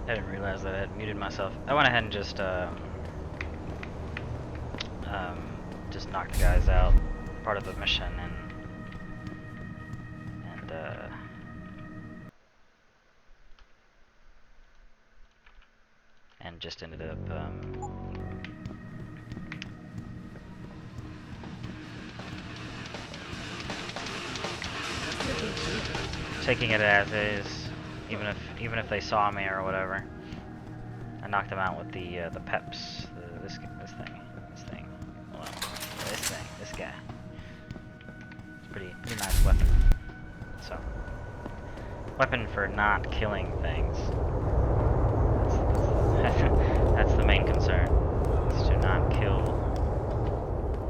I didn't realize that I had muted myself. I went ahead and just knocked the guys out, part of the mission, and just ended up taking it as is, even if they saw me or whatever. I knocked them out with the peps, this thing. Hold on. This guy. It's pretty nice weapon. So, weapon for not killing things. That's the main concern. Is to not kill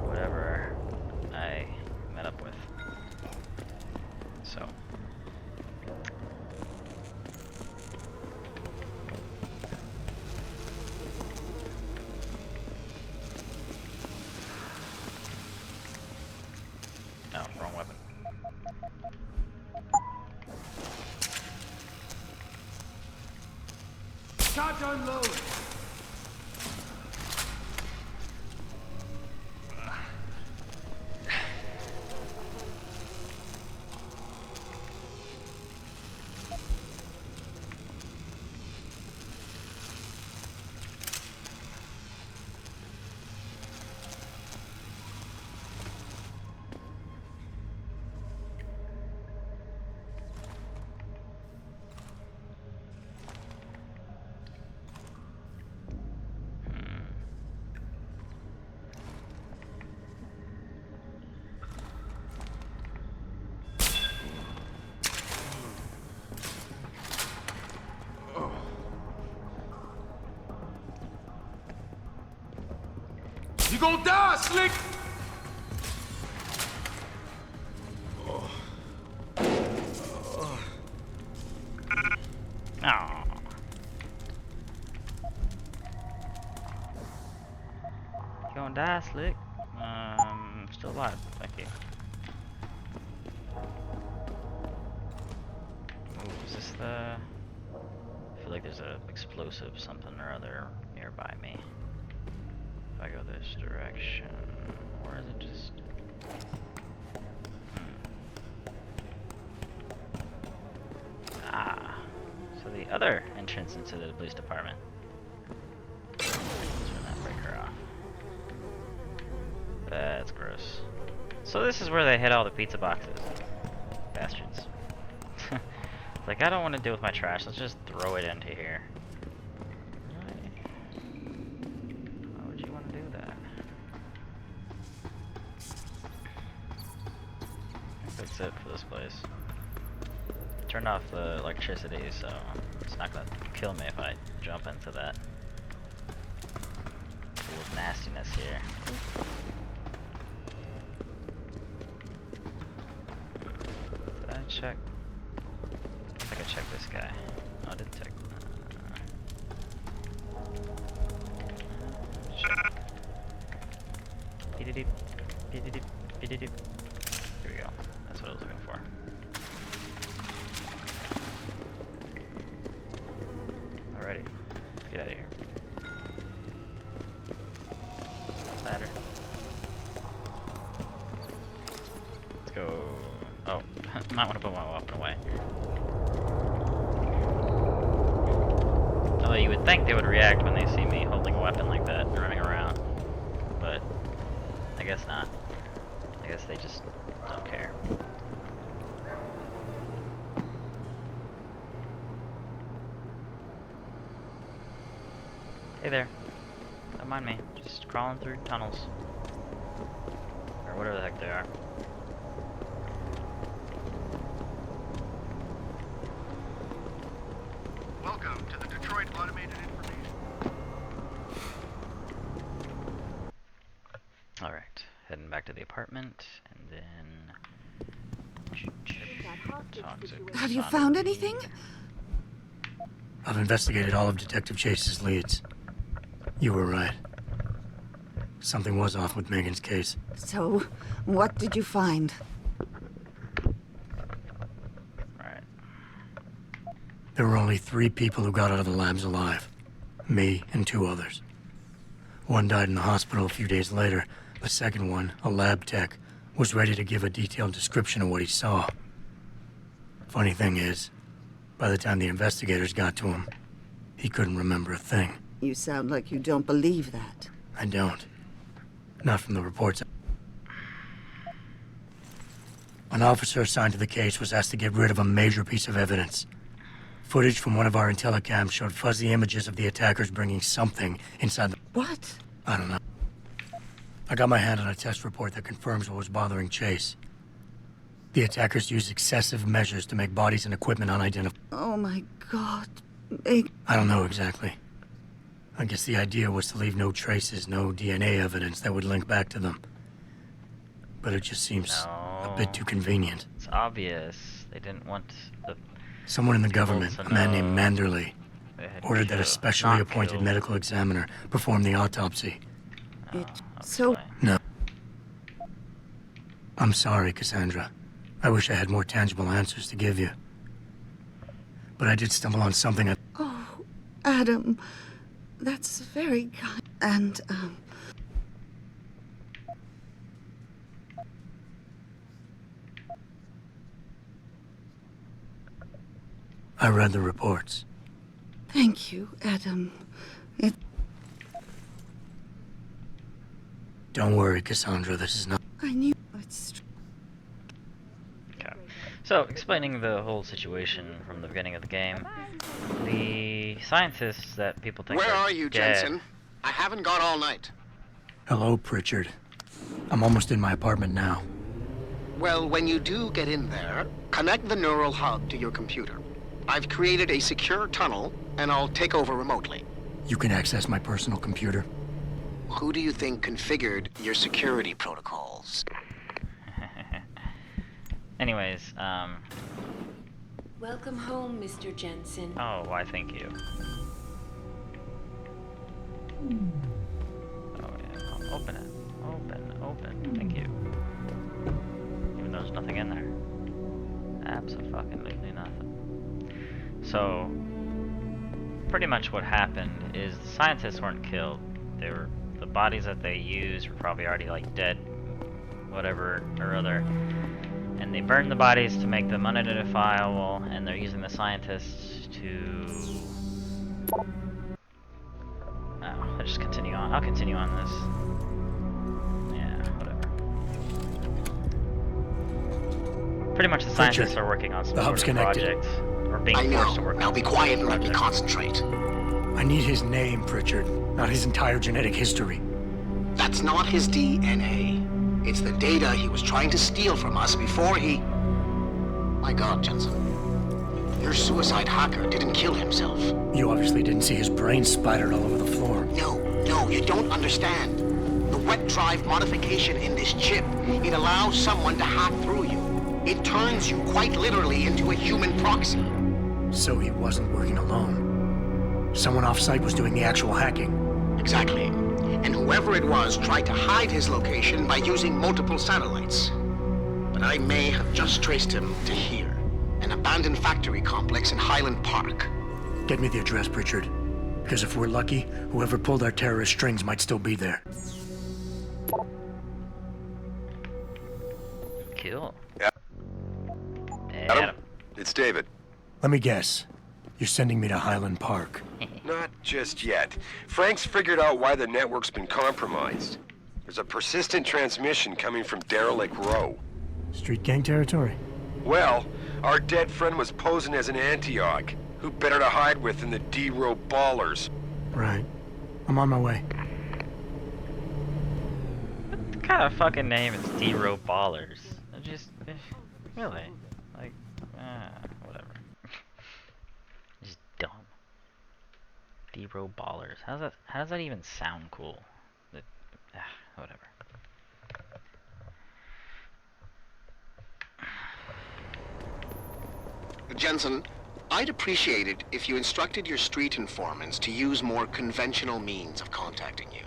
whatever I met up with. So. No, wrong weapon. Charge unload! You gonna die, Slick! Oh. You gonna die, Slick? Still alive. Thank you. Ooh, is this the... I feel like there's a explosive something or other nearby me. If I go this direction, or is it just... Ah, so the other entrance into the police department. Let's turn that breaker off. That's gross. So this is where they hid all the pizza boxes. Bastards. Like, I don't want to deal with my trash, let's just throw it into here. Why would you want to do that? That's it for this place. Turned off the electricity, so it's not gonna kill me if I jump into that pool of nastiness here. Did I check? I think I checked this guy. Oh, I did check. Check. Beep-de-deep. Beep-de-deep. Beep-de-deep. Here we go. That's what I was looking for. Alrighty. Let's get out of here. Ladder. Let's go. Oh, might want to put my weapon away. Although you would think they would react when they see me holding a weapon like that and running around. But I guess not. I guess they just don't care. Hey there. Don't mind me. Just crawling through tunnels. Or whatever the heck they are. Welcome to the Detroit Automated Information. Alright. Heading back to the apartment, and then... Have you found anything? I've investigated all of Detective Chase's leads. You were right. Something was off with Megan's case. So, what did you find? Right. There were only 3 people who got out of the labs alive. Me and 2 others. One died in the hospital a few days later. The second one, a lab tech, was ready to give a detailed description of what he saw. Funny thing is, by the time the investigators got to him, he couldn't remember a thing. You sound like you don't believe that. I don't. Not from the reports. An officer assigned to the case was asked to get rid of a major piece of evidence. Footage from one of our intellicams showed fuzzy images of the attackers bringing something inside the... What? I don't know. I got my hand on a test report that confirms what was bothering Chase. The attackers used excessive measures to make bodies and equipment unidentifiable. Oh my God. I don't know exactly. I guess the idea was to leave no traces, no DNA evidence that would link back to them. But it just seems a bit too convenient. It's obvious. They didn't want the... Someone in the government, a man named Manderley, ordered that a specially appointed killed. medical examiner perform the autopsy. So... No. I'm sorry, Cassandra. I wish I had more tangible answers to give you. But I did stumble on something I... Oh, Adam. That's very kind. And, I read the reports. thank you, Adam. Don't worry, Cassandra, this is not... I knew it's... Okay. So, explaining the whole situation from the beginning of the game, the scientists that people think Where are you, dead- Jensen? I haven't gone all night. Hello, Pritchard. I'm almost in my apartment now. Well, when you do get in there, connect the neural hub to your computer. I've created a secure tunnel, and I'll take over remotely. You can access my personal computer. Who do you think configured your security protocols? Anyways, Welcome home, Mr. Jensen. oh, why thank you. Oh yeah, open it. Open. Thank you. Even though there's nothing in there. Absolutely nothing. So, pretty much what happened is the scientists weren't killed. The bodies that they used were probably already like dead, whatever or other. And they burned the bodies to make them unidentifiable, and they're using the scientists to... Oh, I'll just continue on. I'll continue on this. Yeah, whatever. Pretty much the scientists are working on some The sort hub's of connected. project, or being I forced to know. work Now on be some quiet and sort of let me project. concentrate. I need his name, Pritchard, not his entire genetic history. That's not his DNA. It's the data he was trying to steal from us before he... My God, Jensen. Your suicide hacker didn't kill himself. You obviously didn't see his brain splattered all over the floor. No, you don't understand. The wet drive modification in this chip, it allows someone to hack through you. It turns you quite literally into a human proxy. So he wasn't working alone. Someone off-site was doing the actual hacking. Exactly. And whoever it was tried to hide his location by using multiple satellites. But I may have just traced him to here, an abandoned factory complex in Highland Park. Get me the address, Pritchard. Because if we're lucky, whoever pulled our terrorist strings might still be there. Cool. Yeah. Adam. It's David. Let me guess. You're sending me to Highland Park. Not just yet. Frank's figured out why the network's been compromised. There's a persistent transmission coming from Derelict Row. Street gang territory? Well, our dead friend was posing as an Antioch. Who better to hide with than the D-Row ballers? Right. I'm on my way. What kind of fucking name is D-Row Ballers? Just... really? Like... whatever. Just dumb. D-Row Ballers. How does that even sound cool? Whatever. Jensen, I'd appreciate it if you instructed your street informants to use more conventional means of contacting you.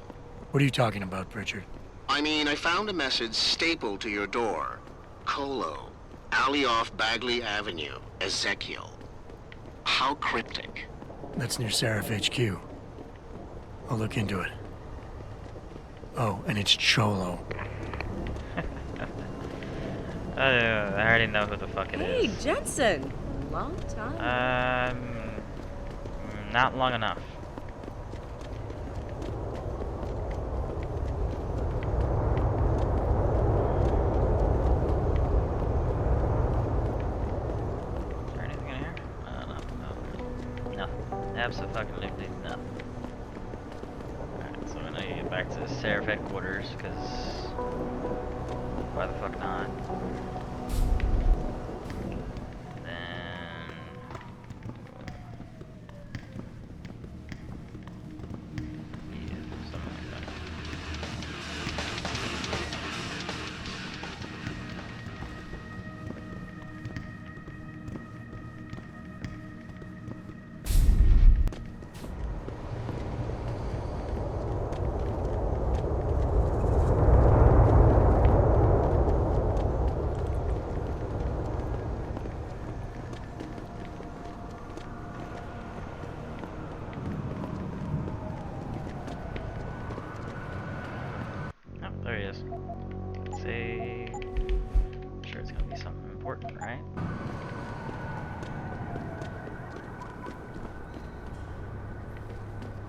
What are you talking about, Pritchard? I mean, I found a message stapled to your door. Colo, alley off Bagley Avenue, Ezekiel. How cryptic. That's near Seraph HQ. I'll look into it. Oh, and it's Cholo. I already know who the fuck it Hey, is. Jensen. Long time. Not long enough. Is there anything in here? No. Nothing. Absolutely nothing. Alright, so we need to get back to the Seraph headquarters, because why the fuck not? Then yeah, something like that. Oh, there he is. Let's see. I'm sure it's gonna be something important, right?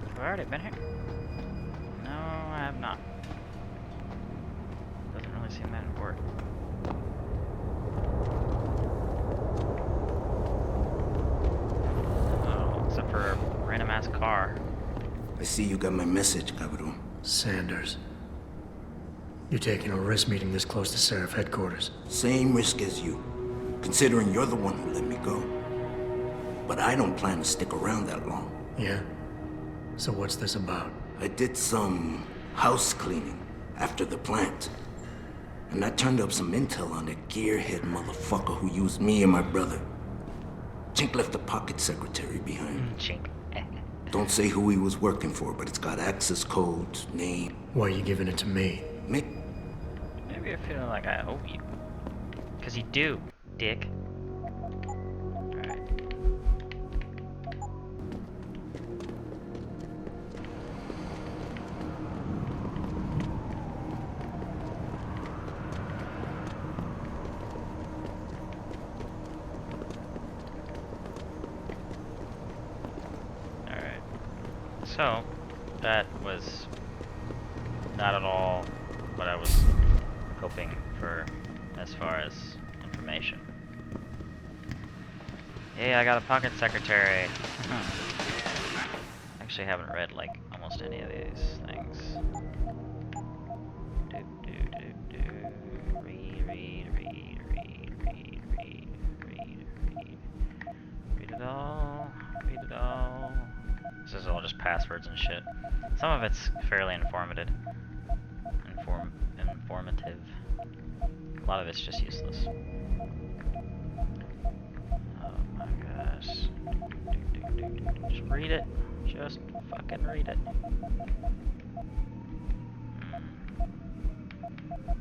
Have I already been here? No, I have not. Doesn't really seem that important. Oh, except for a random ass car. I see you got my message, Cabrón. Sanders. You're taking a risk meeting this close to Seraph headquarters. Same risk as you, considering you're the one who let me go. But I don't plan to stick around that long. Yeah? So what's this about? I did some house cleaning after the plant. And I turned up some intel on that gearhead motherfucker who used me and my brother. Chink left a pocket secretary behind. Chink. Don't say who he was working for, but it's got access codes, name. Why are you giving it to me? Mick, Maybe you're feeling like I owe you. Cause you do, dick. Alright. Alright. So, that was not at all what I was hoping for as far as information. Hey, I got a pocket secretary. Actually, haven't read like almost any of these things. Read it all. Read it all. This is all just passwords and shit. Some of it's fairly informative. A lot of it's just useless. Oh my gosh. Just read it. Just fucking read it. I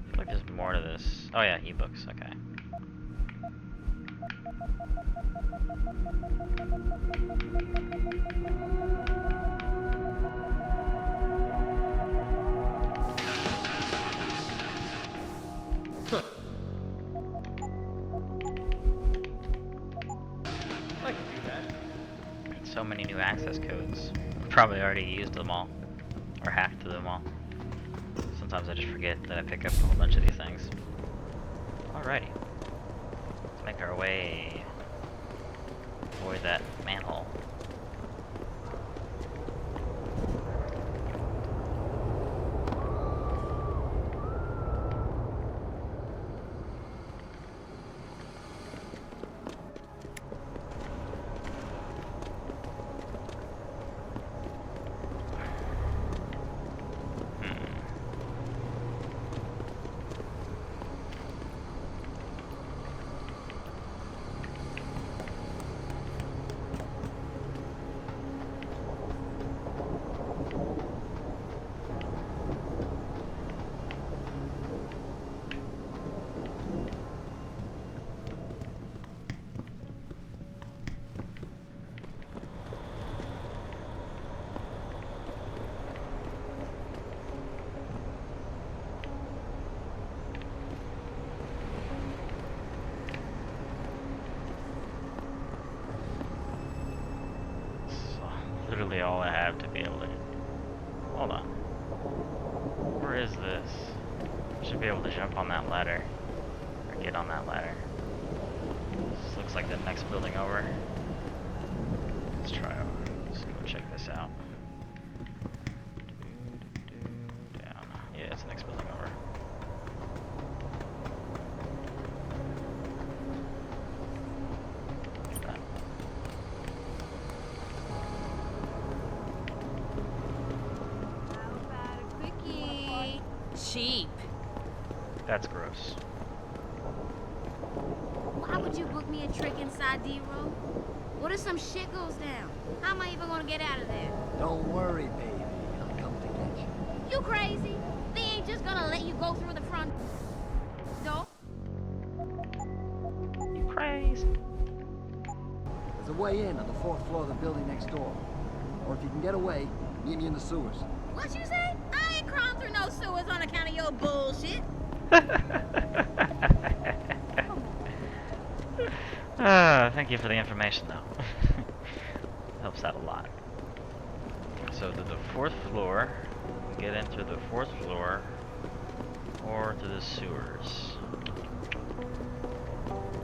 feel like there's more to this. Oh yeah, ebooks, okay. So many new access codes. Probably already used them all. Or hacked them all. Sometimes I just forget that I pick up a whole bunch of these things. Alrighty. Let's make our way. Avoid that manhole. Should be able to jump on that ladder. Or get on that ladder. This looks like the next building over. Let's try over. Let's go check this out. Down. Yeah, it's the next building over. Cheap. That's gross. Why would you book me a trick inside D-Row? What if some shit goes down? How am I even gonna get out of there? Don't worry, baby. I'll come to get you. You crazy? They ain't just gonna let you go through the front door. You crazy. There's a way in on the 4th floor of the building next door. Or if you can get away, meet me in the sewers. What you say? I ain't crawling through no sewers on account of your bullshit. Thank you for the information, though. Helps out a lot. So to the 4th floor, we get into the 4th floor, or to the sewers.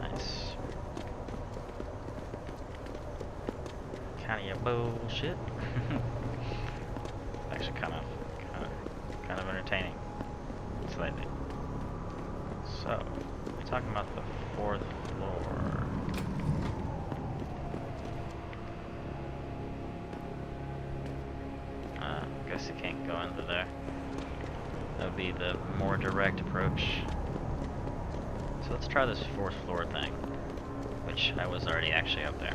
Nice. Kind of your bullshit. Actually, kind of entertaining, slightly. So, we're talking about the 4th floor. Guess you can't go into there. That would be the more direct approach. So let's try this 4th floor thing, which I was already actually up there.